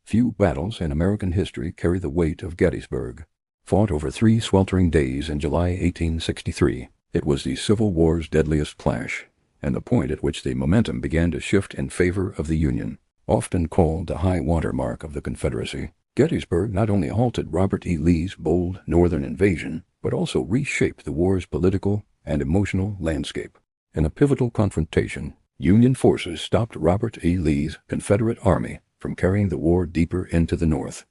Few battles in American history carry the weight of Gettysburg. Fought over 3 sweltering days in July 1863, it was the Civil War's deadliest clash, and the point at which the momentum began to shift in favor of the Union. Often called the high water mark of the Confederacy, Gettysburg not only halted Robert E. Lee's bold northern invasion, but also reshaped the war's political and emotional landscape. In a pivotal confrontation, Union forces stopped Robert E. Lee's Confederate Army from carrying the war deeper into the North.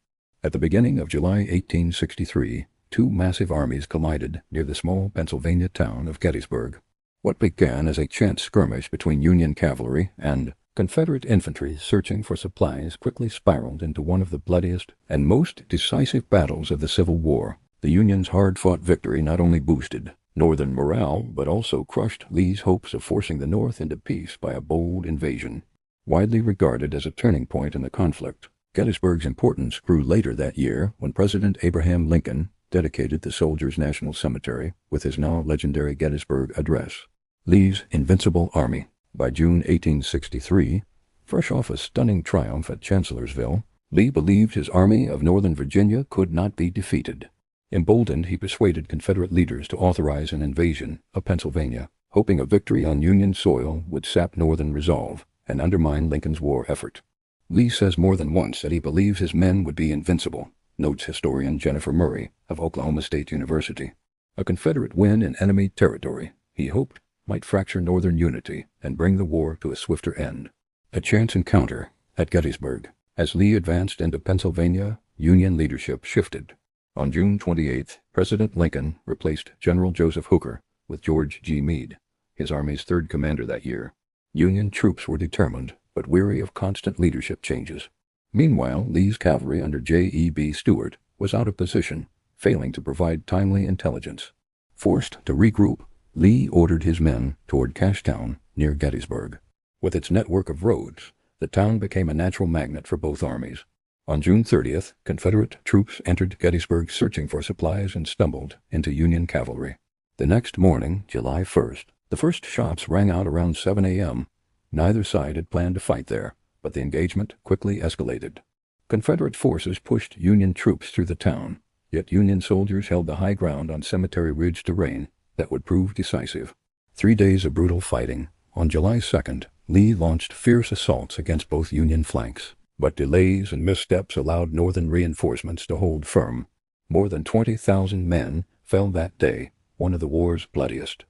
At the beginning of July 1863, 2 massive armies collided near the small Pennsylvania town of Gettysburg. What began as a chance skirmish between Union cavalry and Confederate infantry searching for supplies quickly spiraled into one of the bloodiest and most decisive battles of the Civil War. The Union's hard-fought victory not only boosted Northern morale, but also crushed Lee's hopes of forcing the North into peace by a bold invasion. Widely regarded as a turning point in the conflict, Gettysburg's importance grew later that year when President Abraham Lincoln dedicated the Soldiers' National Cemetery with his now legendary Gettysburg Address. Lee's invincible army. By June 1863, fresh off a stunning triumph at Chancellorsville, Lee believed his Army of Northern Virginia could not be defeated. Emboldened, he persuaded Confederate leaders to authorize an invasion of Pennsylvania, hoping a victory on Union soil would sap Northern resolve and undermine Lincoln's war effort. Lee says more than once that he believes his men would be invincible, notes historian Jennifer Murray of Oklahoma State University. A Confederate win in enemy territory, he hoped, might fracture Northern unity and bring the war to a swifter end. A chance encounter at Gettysburg. As Lee advanced into Pennsylvania, Union leadership shifted. On June 28, President Lincoln replaced General Joseph Hooker with George G. Meade, his army's 3rd commander that year. Union troops were determined, but weary of constant leadership changes. Meanwhile, Lee's cavalry under J.E.B. Stuart was out of position, failing to provide timely intelligence. Forced to regroup, Lee ordered his men toward Cashtown near Gettysburg. With its network of roads, the town became a natural magnet for both armies. On June 30th, Confederate troops entered Gettysburg searching for supplies and stumbled into Union cavalry. The next morning, July 1st, the first shots rang out around 7 a.m. Neither side had planned to fight there, but the engagement quickly escalated. Confederate forces pushed Union troops through the town, yet Union soldiers held the high ground on Cemetery Ridge terrain that would prove decisive. 3 days of brutal fighting. On July 2nd, Lee launched fierce assaults against both Union flanks, but delays and missteps allowed Northern reinforcements to hold firm. More than 20,000 men fell that day, one of the war's bloodiest.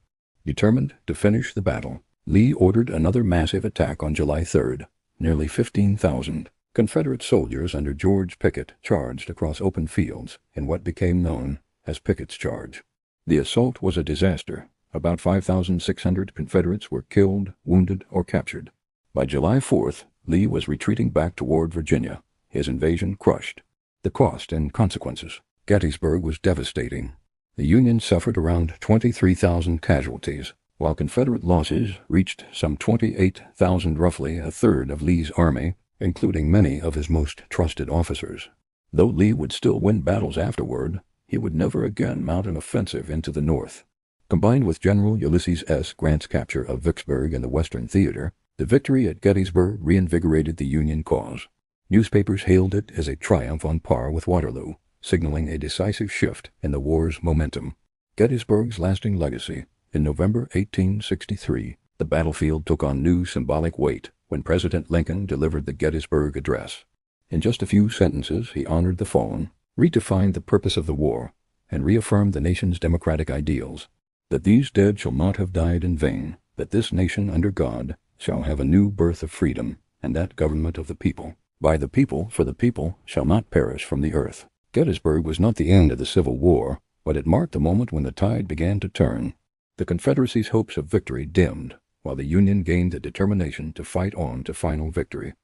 Determined to finish the battle, Lee ordered another massive attack on July 3rd. Nearly 15,000 Confederate soldiers under George Pickett charged across open fields in what became known as Pickett's Charge. The assault was a disaster. About 5,600 Confederates were killed, wounded, or captured. By July 4th, Lee was retreating back toward Virginia, his invasion crushed. The cost and consequences. Gettysburg was devastating. The Union suffered around 23,000 casualties, while Confederate losses reached some 28,000, roughly a third of Lee's army, including many of his most trusted officers. Though Lee would still win battles afterward, he would never again mount an offensive into the North. Combined with General Ulysses S. Grant's capture of Vicksburg and the Western Theater, the victory at Gettysburg reinvigorated the Union cause. Newspapers hailed it as a triumph on par with Waterloo, signaling a decisive shift in the war's momentum. Gettysburg's lasting legacy. In November 1863, the battlefield took on new symbolic weight when President Lincoln delivered the Gettysburg Address. In just a few sentences, he honored the fallen, redefined the purpose of the war, and reaffirmed the nation's democratic ideals, that these dead shall not have died in vain, that this nation under God shall have a new birth of freedom, and that government of the people, by the people, for the people, shall not perish from the earth. Gettysburg was not the end of the Civil War, but it marked the moment when the tide began to turn. The Confederacy's hopes of victory dimmed, while the Union gained the determination to fight on to final victory.